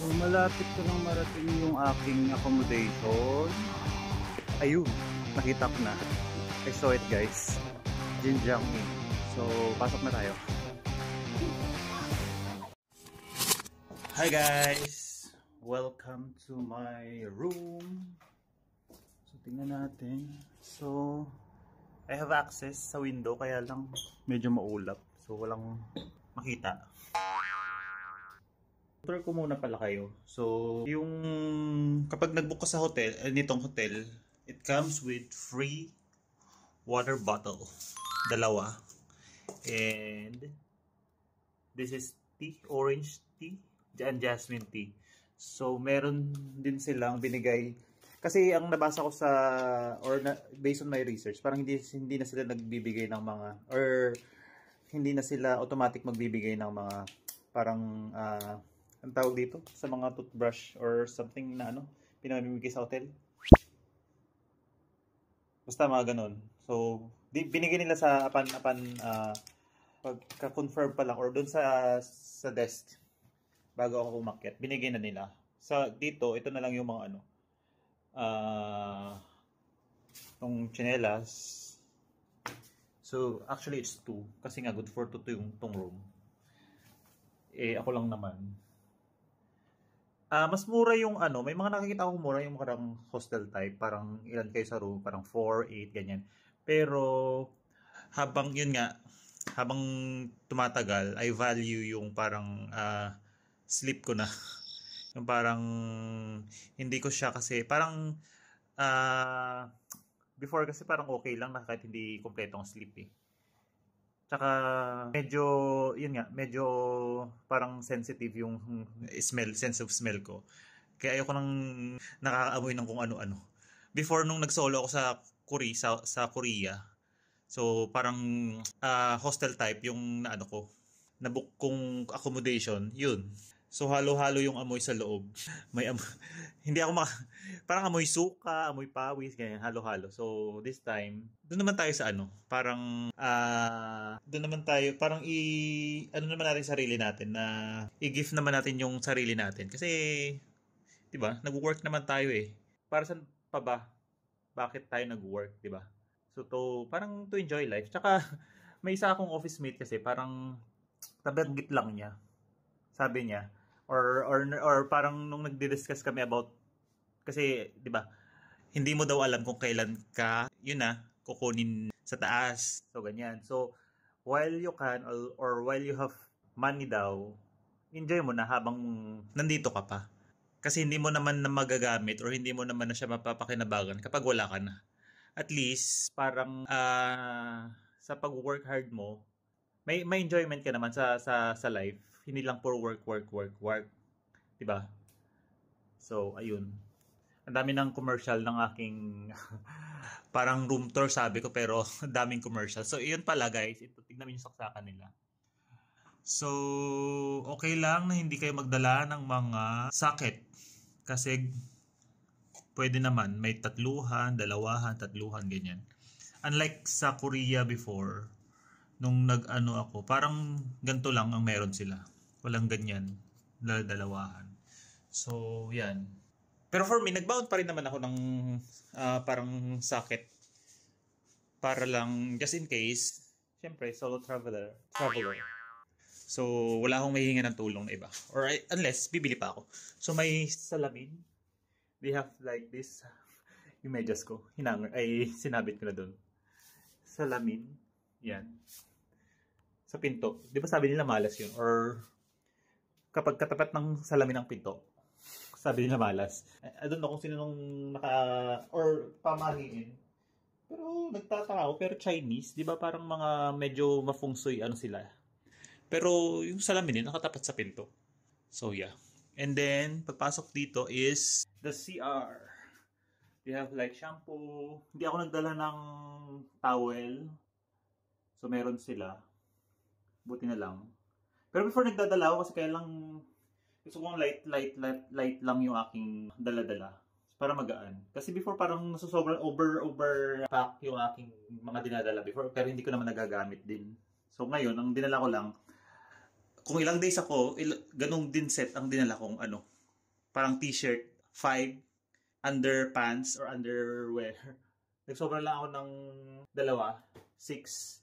So malapit ko nang marating yung aking accommodation. Ayun, nakita ko na. I saw it guys. Jinjiang Inn. So pasok na tayo. Hi guys! Welcome to my room. So tingnan natin. So I have access sa window kaya lang medyo maulap. So walang makita. Tour ko muna pala kayo. So, yung kapag nag-book ka sa hotel, nitong hotel, it comes with free water bottle. Dalawa. And this is tea, orange tea, and jasmine tea. So, meron din silang binigay. Kasi ang nabasa ko sa, based on my research, parang hindi na sila nagbibigay ng mga, or hindi na sila automatic magbibigay ng mga, parang, ang tawag dito sa mga toothbrush or something na pinamimigay sa hotel. Basta mga ganun. So, binigay nila sa pagka-confirm pa lang or doon sa desk bago ako umakyat. Binigay na nila. Sa dito, ito na lang yung mga tong tsinelas. So, actually it's 2 kasi nga good for 2 tong room. Ako lang naman. Mas mura yung may mga nakikita ko mura yung parang hostel type, parang ilan kayo sa room, parang 4, 8, ganyan. Pero habang tumatagal, I value yung parang sleep ko na. Yung parang hindi ko siya kasi parang before kasi parang okay lang na kahit hindi kompletong sleep eh. Tsaka medyo parang sensitive yung sense of smell ko. Kaya ayoko nang nakakaamoy ng kung ano-ano. Before nung nag-solo ako sa Korea. So parang hostel type yung nabook kong accommodation, yun. So halo-halo yung amoy sa loob. May hindi ako parang amoy suka, amoy pawis, ganyan, halo-halo. So this time, doon naman tayo sa parang doon naman tayo parang naman natin sarili natin na i-gift naman natin yung sarili natin kasi 'di ba? Nag-work naman tayo eh. Para saan pa ba? Bakit tayo nag-work, 'di ba? So parang to enjoy life. Tsaka may isa akong office mate kasi parang nabanggit lang niya. Sabi niya or parang nung nagdi-discuss kami about kasi 'di ba hindi mo daw alam kung kailan ka kukunin sa taas, so ganyan. So while you can or while you have money daw, enjoy mo na habang nandito ka pa kasi hindi mo naman na magagamit or hindi mo naman na siya mapapakinabangan kapag wala ka na. At least parang sa pag-work hard mo may enjoyment ka naman sa life. Hindi lang puro work. 'Di ba? So, ayun. Ang dami ng commercial ng aking parang room tour sabi ko pero daming commercial. So, iyon pala guys. Ito, tignan mo yung saksakan nila. So, okay lang na hindi kayo magdala ng mga socket. Kasi pwede naman may tatluhan, tatluhan, ganyan. Unlike sa Korea before, nung ako, parang ganito lang ang meron sila. Walang ganyan, dalawahan. So, yan. Pero for me, nagbound pa rin naman ako ng parang socket. Para lang, just in case, syempre, solo traveler. So, wala akong mahihinga ng tulong na iba. Or unless, bibili pa ako. So, may salamin. They have like this. Yung medyas ko, sinabit ko na dun. Salamin. Yan. Sa pinto. Di ba sabi nila malas yun? Or kapag katapat ng salamin ng pinto, sabi nila malas. I don't know kung sino nung or pamariin. Pero nagtataka ako. Pero Chinese, di ba parang mga medyo mafungsoy sila. Pero yung salamin yun, nakatapat sa pinto. So yeah. And then, pagpasok dito is the CR. They have like shampoo. Hindi ako nagdala ng towel. So meron sila. Buti na lang. Pero before nagdadala ako kasi kaya lang gusto kong light lang yung aking dala-dala para magaan. Kasi before parang nasusobrang over pack yung aking mga dinadala before pero hindi ko naman nagagamit din. So ngayon, ang dinala ko lang kung ilang days ako, ganung din set ang dinala kong parang t-shirt, 5, underpants or underwear. Nagsobra lang ako ng 2, 6.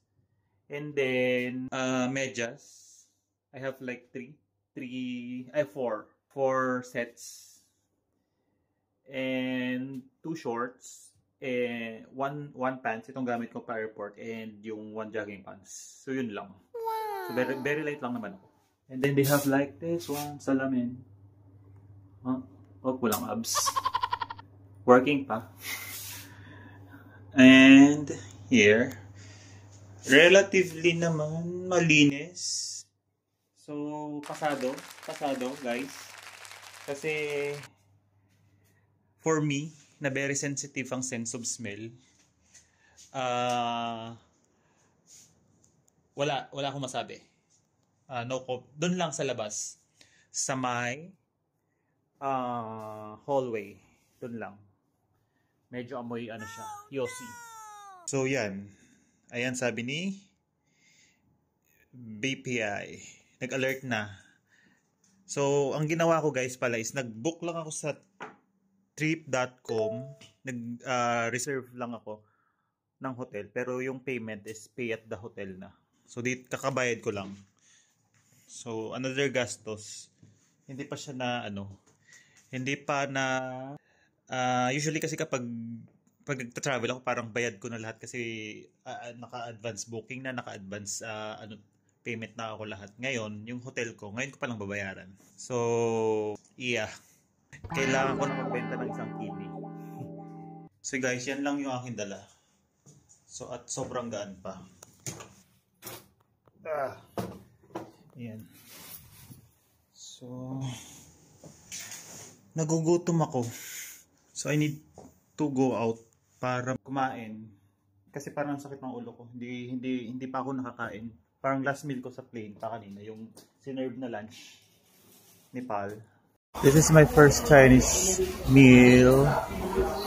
And then, medyas. I have like 4 sets. And 2 shorts. And one pants. Itong gamit ko pa airport. And yung 1 jogging pants. So, yun lang. So, very, very light lang naman ako. And then they have like this one, salamin. Huh? Oh, kulang abs. Working pa. And here, relatively naman malinis. So, pasado guys. Kasi, for me, na very sensitive ang sense of smell, wala akong masabi. No, doon lang sa labas. Sa may hallway. Doon lang. Medyo amoy siya. Yossi. So, yan. Ayan, sabi ni BPI. Nag-alert na. So, ang ginawa ko guys pala is nag-book lang ako sa trip.com. Nag-reserve lang ako ng hotel. Pero yung payment is pay at the hotel na. So, kakabayad ko lang. So, another gastos. Hindi pa siya na hindi pa na usually kasi kapag nagta-travel ako, parang bayad ko na lahat kasi naka-advance booking na, naka-advance payment na ako lahat. Ngayon, yung hotel ko, ngayon ko pa lang babayaran. So, yeah. Kailangan ko na magbenta ng isang kidney. So guys, yan lang yung aking dala. So, at sobrang gaan pa. Yan. So, nagugutom ako. So, I need to go out para kumain. Kasi parang sakit ng ulo ko. Hindi pa ako nakakain. Parang last meal ko sa plane pa kanina. Yung sinerve na lunch ni Pal. This is my first Chinese meal.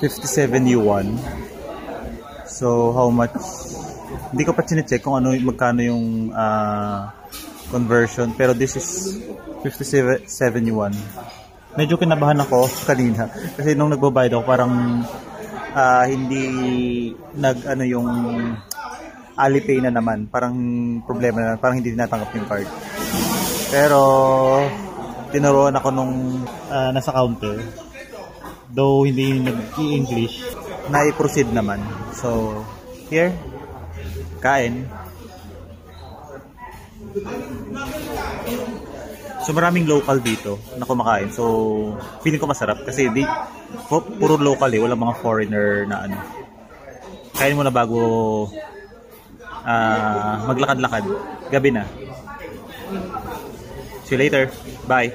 57 yuan. So, how much? Hindi ko pa chinecheck kung magkano yung conversion. Pero this is 57 yuan. Medyo kinabahan ako kanina. Kasi nung nagbabayad ako, parang hindi yung Alipay na naman. Parang problema na, parang hindi tinatanggap yung card. Pero, tinuruan ako nung nasa counter. Though hindi nag-i-English, na-proceed naman. So, here, kain. So, maraming local dito na kumakain. So, feeling ko masarap kasi puro local walang mga foreigner na Kain mo na bago maglakad-lakad. Gabi na. See you later. Bye.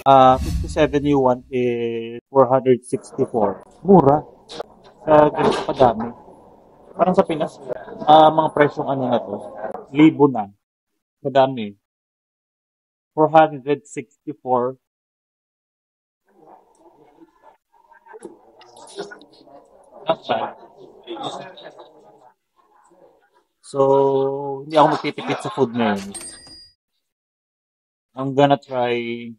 57 yuan is 464. Mura. Ganito kadami. Parang sa Pinas, mga presyong na to. Libo na. Madami. 464. Not bad. So, hindi ako magtitipid sa food ngayon. I'm gonna try.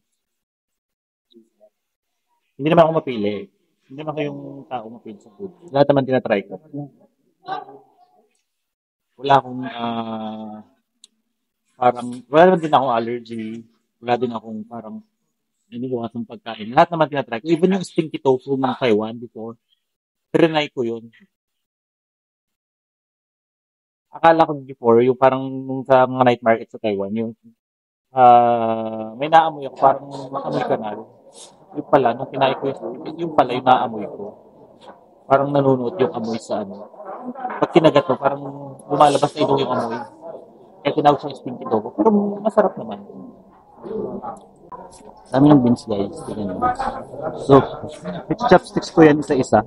Hindi naman ako mapili. Hindi naman ako yung tao mapili sa food. Lahat naman tinatry ko. Wala akong wala naman din akong allergy. Wala din akong parang iniiwasang pagkain. Lahat naman tinatry ko. Even yung stinky tofu ng Taiwan before, trinay ko yun. Akala ko before, yung parang sa mga night market sa Taiwan, yung may naamoy ako, parang maamoy kanal. Yung pala, nung kinain ko yung pala yung naamoy ko. Parang nanunuot yung amoy sa Pag kinagat ko, parang lumalabas na yung amoy. Kaya tinawag siyang stinky tofu. Pero masarap naman. Dami ng beans guys. So, ito chopsticks ko yan isa-isa.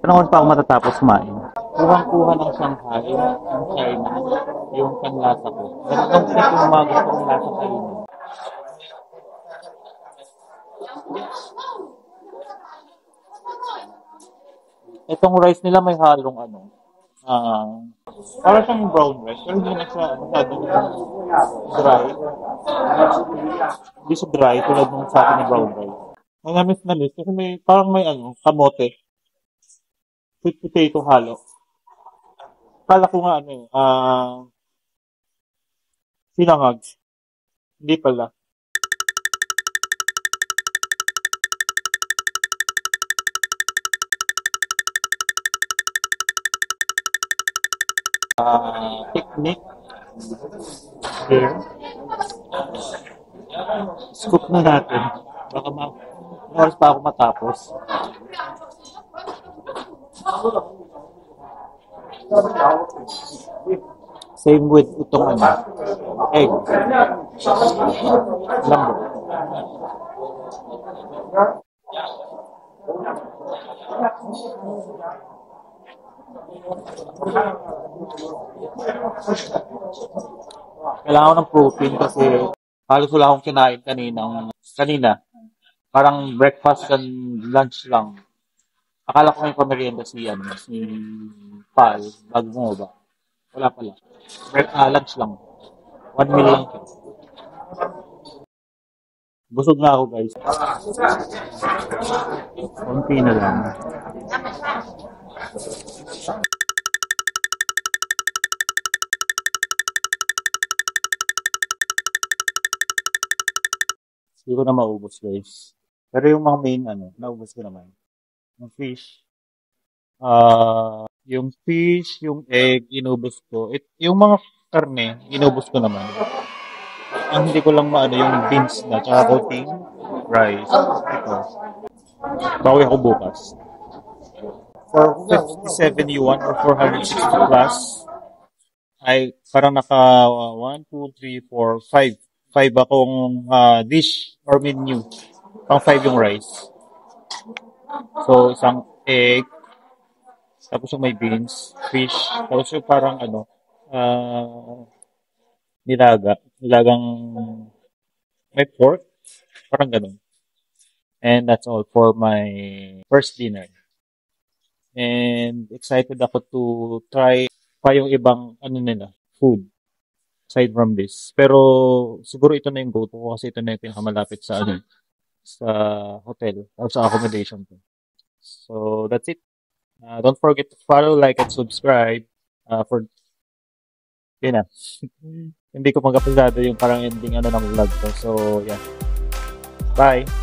Panahon pa ako matatapos kumain. Kuhang-kuha ng Shanghai, ng China, yung panlasa ko. Ganitong set yung mga gusto ng lasa kainin. Itong rice nila may halong para siyang brown rice, pero hindi na siya masyadong dry. Hindi siya dry tulad ng sa atin na brown rice. Manamis na miss kasi may parang may ano, kamote, sweet potato halo. Kala ko nga ano eh, sinangag. Hindi pala. Picnic here. Scoop na natin. Baka oras pa ako matapos. Same with itong ano, egg. Lambot. Kailangan ko ng protein kasi halos wala akong kinain kanina. Parang breakfast and lunch lang. Akala ko may pamerienda si Pal, bago mo ba? Wala pala. Lunch lang. 1 meal lang siya. Busog na ako guys. Konti na lang. Hindi ko na maubos guys. Pero yung mga main ano, naubos ko naman. Yung fish. Yung fish, yung egg, inubos ko. Yung mga karne, inubos ko naman. Ang hindi ko lang maano yung beans na, tsaka protein, rice. Ito. Bawi ako bukas. For 57 yuan or 460 plus, ay parang naka 1, 2, 3, 4, 5. 5 akong dish or menu. Pang 5 yung rice. So, isang egg, tapos yung may beans, fish, tapos yung parang ano, nilagang may pork, parang ganun. And that's all for my first dinner. And excited ako to try pa yung ibang ano nila, food aside from this. Pero siguro ito na yung go-to ko kasi ito na yung pinakamalapit sa ano, sa hotel or sa accommodation ko. So that's it. Don't forget to follow, like, and subscribe for yun na. Hindi ko magapisado yung parang ending ano ng vlog ko. So yeah. Bye!